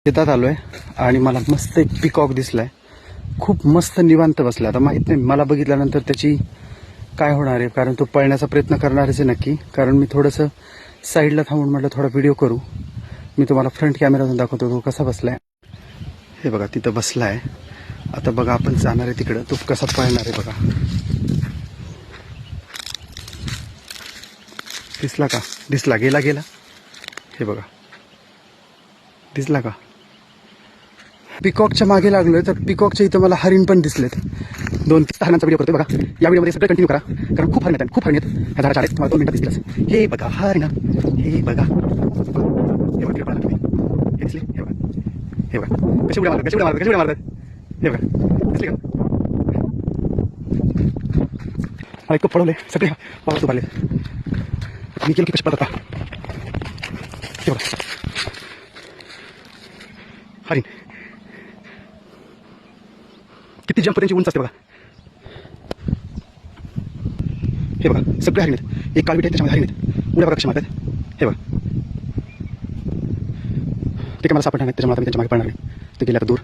शेतात आलोय आणि मला मस्त एक पिकॉक दिसलाय. खूप मस्त निवांत बसलाय. आता माहित नाही मला बघितल्यानंतर त्याची काय होणार आहे, कारण तो पळण्याचा प्रयत्न करणारच आहे नक्की. कारण मी थोडंसं साईडला थांबून म्हटलं थोडा व्हिडिओ करू. मी तुम्हाला फ्रंट कॅमेरातून दाखवतो तो कसा बसलाय. हे बघा तिथं बसलाय. आता बघा आपण जाणार आहे तिकडं, तो कसा पळणार आहे बघा. दिसला का? दिसला. गेला. हे बघा दिसला का? पिकॉकच्या मागे लागलोय तर पिकॉकच्या इथं मला हरिण पण दिसलेत. 2-3 हरणांचा व्हिडिओ करतोय बघा. या व्हिडिओमध्ये सगळं कंटिन्यू करा, कारण खूप हरिण आहेत. ह्या झाडाच्या आलेत. तुम्हाला 2 मिनिटात दिसतील. हे बघा हरिण. हे बघा. हे बघा पळाला तुम्ही. हे दिसले. हे बघा कशी उड्या मारतात. हे बघा दिसले का? मला खूप पळवले सगळे पाऊस उभारले. मी केलं की कशी पळत आता. हे बघा हरिण. किती जंप त्यांची उंच असते बघा. हे बघा सगळे हरिण आहेत. एक काळवीट आहे त्याच्यामध्ये हरिण आहेत. उड्या बघा कशा मारतात. हे बघा ते काय मला सापडणार नाही, त्याच्यामुळे मी त्यांच्या मागे पळणार नाही. ते गेले आता दूर.